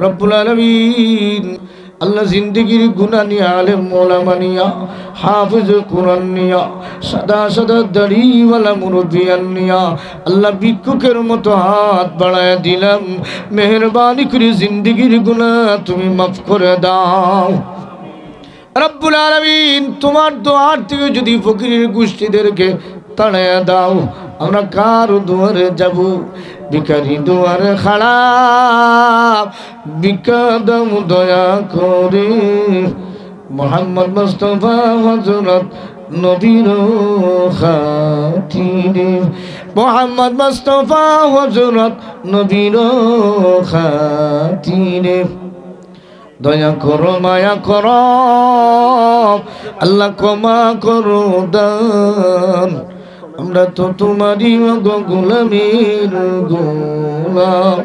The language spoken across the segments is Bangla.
রব্বুল আলামিন আল্লাহ জিন্দেগির গুনাহ নিয়া, আলেম ওলামা নিয়া, হাফিজ কুরআন নিয়া, সাদা সাদা দাড়িওয়ালা মুরব্বিয়ান নিয়া আল্লাহ ভিক্ষুকের মতো হাত বাড়ায় দিলাম, মেহেরবানি করে জিন্দেগির গুনাহ তুমি মাফ করে দাও। রব্বুল আলামিন তোমার দোয়ার থেকে যদি ফকিরের গোষ্ঠীদেরকে তাড়াইয়া দাও, আমরা কার দুয়ারে যাব? ভিখারি দুয়ারে খাড়া, ভিক্ষা দাও দয়া করে। মুহাম্মদ মুস্তাফা হযরত নবীর খাতিরে, মুহাম্মদ মুস্তাফা হযরত নবীর খাতিরে দয়া করো, মায়া করো, আল্লাহ ক্ষমা করো দান। আমরা তো তোমারই গোলামের গোলাম,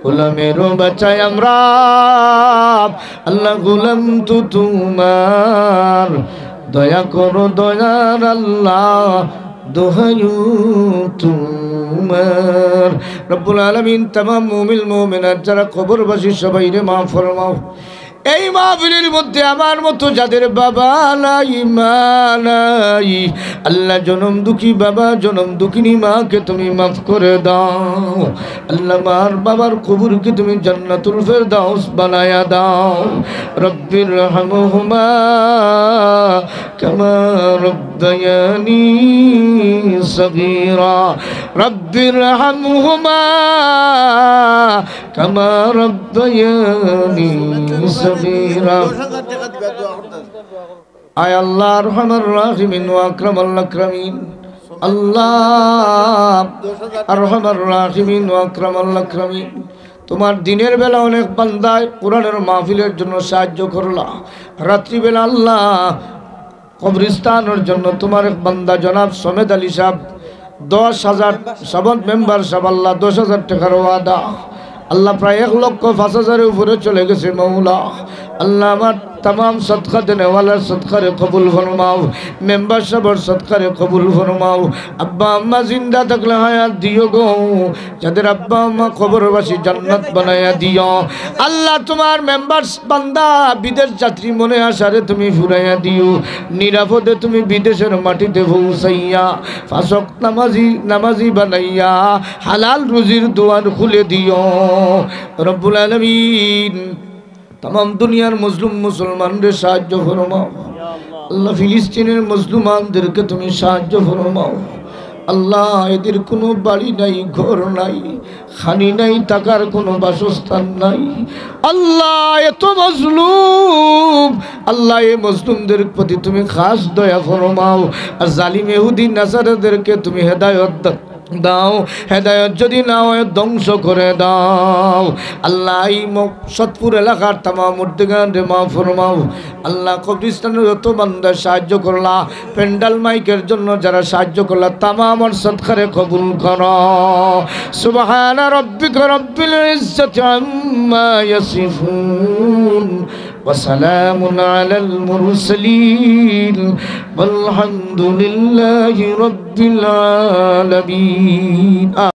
গোলামের বাচ্চায় আমরা, আল্লাহ গোলাম তো তোমার। দয়া করো দয়ার আল্লাহ, দোহাইও তোমার। রব্বুল আলামিন তামাম মুমিন মুমিনাত যারা কবরবাসী সবাইরে মাফ ফরমাও। এই মাহফিলের মধ্যে আমার মতো যাদের বাবা নাই মা নাই, আল্লাহ জনম দুঃখী বাবা জনম দুঃখিনী মাকে তুমি মাফ করে দাও। আল্লাহ মার বাবার কবরকে তুমি জান্নাতুল ফেরদাউস বানায়া দাও। রব্বির রহমহুমা কামা রব্বায়ানি সগীরা, রব্বির রহমহুমা কামা রব্বায়ানি সগীরা। আয় আল্লাহ আরহামার রাহিমিন ওয়া আকরামাল আকরামিন, আল্লাহ আরহামার রাহিমিন ওয়া আকরামাল আকরামিন। তোমার দিনের বেলা অনেক বান্দায় কোরআনের মাহফিলের জন্য সাহায্য করলা, রাত্রিবেলা আল্লাহ কবরস্থানের জন্য তোমার এক বান্দা জনাব সমেদ আলী সাহেব 10,000 সাবান মেম্বার সাহেব আল্লাহ 10,000 টাকার ওয়াদা, আল্লাহ প্রায় 1,05,000 উপরে চলে গেছে মৌলা। আল্লাহ আমার तमाम सदका देने वाला सदका रे कबूल फरमाओ, मेंबर सब सदका रे कबूल फरमाओ। अब्बा अम्मा जिंदा तकले हयात दियो गो, যাদের আব্বা আম্মা কবরবাসী জান্নাত বানায়া দিও। আল্লাহ তোমার মেম্বারস বান্দা বিদেশ যাত্রী মনে আসারে তুমি ফুরাইয়া দিও, নিরাপদে তুমি বিদেশের মাটিতে পৌঁছাইয়া ফাসক নামাজি বানাইয়া হালাল রুজির দুয়ার খুলে দিও রব্বুল আলামিন। तमाम दुनियार मजलूम मुसलमानদের সাহায্য ফরমাও আল্লাহ, ফিলিস্তিনের মজলুমানদেরকে তুমি সাহায্য ফরমাও আল্লাহ। এদের কোনো বাড়ি নাই, ঘর নাই, খানি নাই, টাকার কোনো বাসস্থান নাই আল্লাহ। এত মজলুম আল্লাহ, এই মজলুমদের প্রতি তুমি খাস দয়া ফরমাও। আর জালিম ইহুদি নাসারাদেরকে তুমি হেদায়েত দাও, হেদায়েত যদি না হয় ধ্বংস করে দাও আল্লাহ। এই সতপুর এলাকার তামাম মুর্দিগানরে মাফ ফরমাও আল্লাহ। কবরস্থানের যত বান্দা সাহায্য করলা, পেন্ডাল মাইকের জন্য যারা সাহায্য করলা, তামাম সদকারে কবুল করো। সুবহানা রাব্বিকা রাব্বিল ইজ্জাতি আম্মা ইয়াসিফুন ওয়া সালামুন আলাল মুরসালিন ওয়ালহামদুলিল্লাহি রাব্বিল আলামিন।